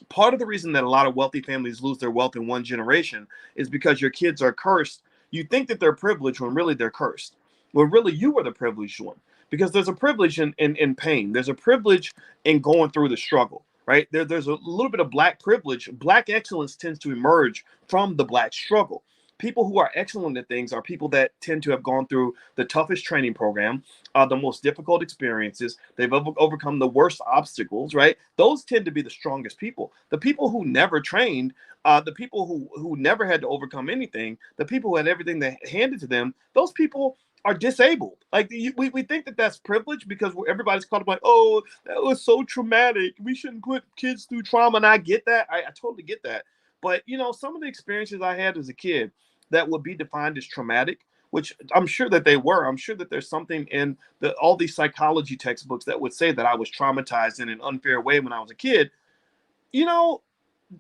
part of the reason that a lot of wealthy families lose their wealth in one generation is because your kids are cursed. You think that they're privileged when really they're cursed. Well, really, you are the privileged one, because there's a privilege in pain. There's a privilege in going through the struggle, right? There's a little bit of Black privilege. Black excellence tends to emerge from the Black struggle. People who are excellent at things are people that tend to have gone through the toughest training program, the most difficult experiences. They've overcome the worst obstacles, right? Those tend to be the strongest people. The people who never trained, the people who never had to overcome anything, the people who had everything that handed to them, those people are disabled. Like we think that that's privilege because everybody's caught up like, oh, that was so traumatic. We shouldn't put kids through trauma. And I get that. I totally get that. But, some of the experiences I had as a kid that would be defined as traumatic, which I'm sure that they were. I'm sure that there's something in all these psychology textbooks that would say that I was traumatized in an unfair way when I was a kid.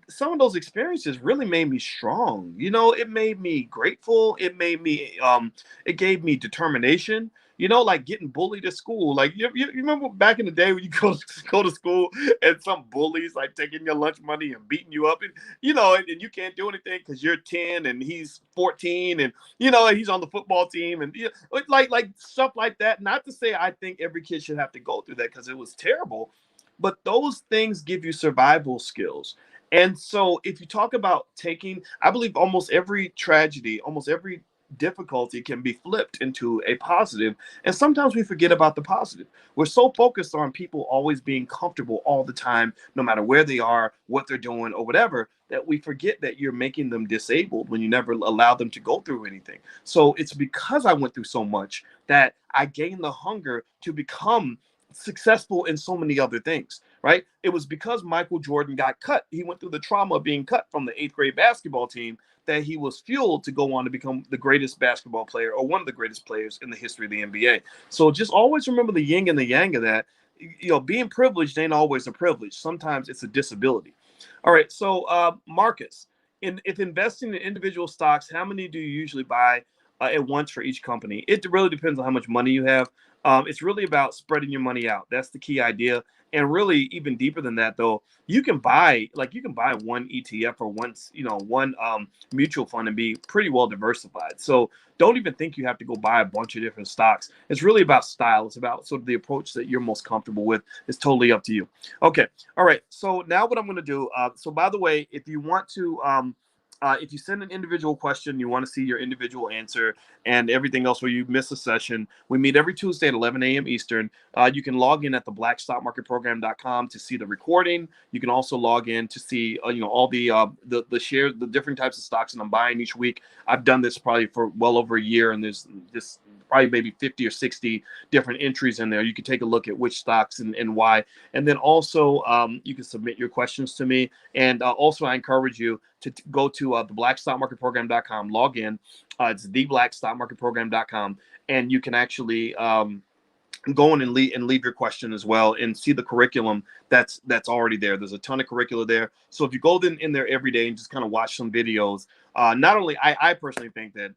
Some of those experiences really made me strong. It made me grateful. It made me, it gave me determination. Like getting bullied at school. Like you remember back in the day when you go to school and some bullies like taking your lunch money and beating you up, and and you can't do anything because you're 10 and he's 14, and he's on the football team, and like stuff like that. Not to say I think every kid should have to go through that, because it was terrible, but those things give you survival skills. And so if you talk about I believe almost every tragedy, almost every difficulty can be flipped into a positive. And sometimes we forget about the positive. We're so focused on people always being comfortable all the time, no matter where they are, what they're doing, or whatever, that we forget that you're making them disabled when you never allow them to go through anything. So it's because I went through so much that I gained the hunger to become successful in so many other things, right? It was because Michael Jordan got cut. He went through the trauma of being cut from the eighth grade basketball team that he was fueled to go on to become the greatest basketball player or one of the greatest players in the history of the NBA. So just always remember the yin and the yang of that. You know, being privileged ain't always a privilege. Sometimes it's a disability. All right. So, Marcus, if investing in individual stocks, how many do you usually buy at once for each company? It really depends on how much money you have. It's really about spreading your money out. That's the key idea. And really, even deeper than that, though, you can buy one ETF or one mutual fund and be pretty well diversified. So don't even think you have to go buy a bunch of different stocks. It's really about style. It's about sort of the approach that you're most comfortable with. It's totally up to you. Okay. All right. So now what I'm going to do. So by the way, if you want to, if you send an individual question, you want to see your individual answer and everything else where you miss a session, we meet every Tuesday at 11 a.m. Eastern. You can log in at the blackstockmarketprogram.com to see the recording. You can also log in to see, all the shares, the different types of stocks that I'm buying each week. I've done this probably for well over a year, and there's this probably maybe 50 or 60 different entries in there. You can take a look at which stocks and why. And then also you can submit your questions to me. And also I encourage you to go to the blackstockmarketprogram.com, log in. It's theblackstockmarketprogram.com. And you can actually go in and leave your question as well and see the curriculum that's already there. There's a ton of curricula there. So if you go in there every day and just kind of watch some videos, not only I personally think that,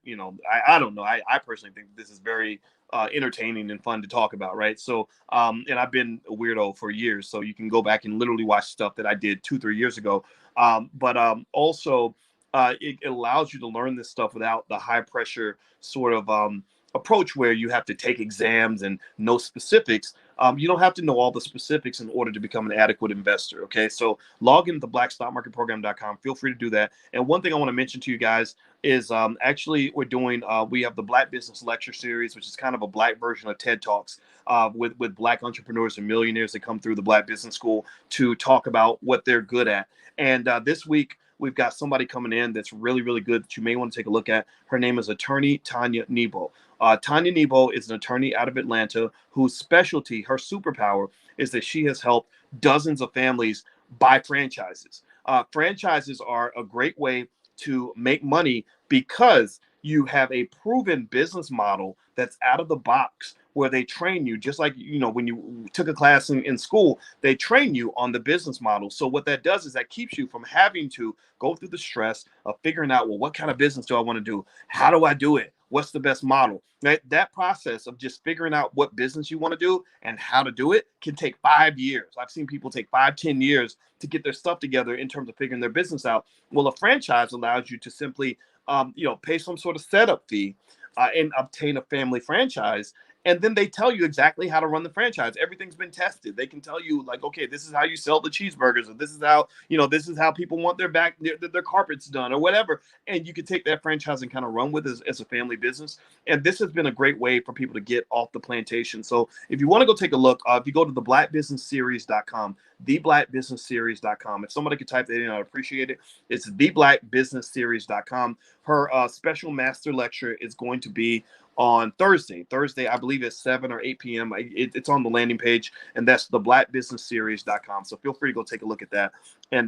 I don't know, I personally think this is very entertaining and fun to talk about, right? So and I've been a weirdo for years, so you can go back and literally watch stuff that I did 2-3 years ago. But also it allows you to learn this stuff without the high pressure sort of approach where you have to take exams and know specifics. You don't have to know all the specifics in order to become an adequate investor. Okay, so log into blackstockmarketprogram.com. Feel free to do that. And one thing I want to mention to you guys is actually we have the Black Business Lecture Series, which is kind of a Black version of TED Talks with Black entrepreneurs and millionaires that come through the Black Business School to talk about what they're good at. And this week, we've got somebody coming in that's really, really good that you may want to take a look at. Her name is attorney Tanya Nebo. Tanya Nebo is an attorney out of Atlanta whose specialty, her superpower, is that she has helped dozens of families buy franchises. Franchises are a great way to make money because you have a proven business model that's out of the box where they train you, just like, when you took a class in school, they train you on the business model. So what that does is that keeps you from having to go through the stress of figuring out, well, what kind of business do I want to do? How do I do it? What's the best model? Right? That process of just figuring out what business you want to do and how to do it can take 5 years. I've seen people take 5-10 years to get their stuff together in terms of figuring their business out. Well, a franchise allows you to simply, pay some sort of setup fee and obtain a family franchise. And then they tell you exactly how to run the franchise. Everything's been tested. They can tell you, like, okay, this is how you sell the cheeseburgers, or this is how people want their carpets done, or whatever. And you can take that franchise and kind of run with it as a family business. And this has been a great way for people to get off the plantation. So if you want to go take a look, if you go to theblackbusinessseries.com, theblackbusinessseries.com. If somebody could type that in, I'd appreciate it. It's theblackbusinessseries.com. Her special master lecture is going to be on Thursday, I believe it's 7 or 8 p.m. It's on the landing page, and that's theblackbusinessseries.com. So feel free to go take a look at that. And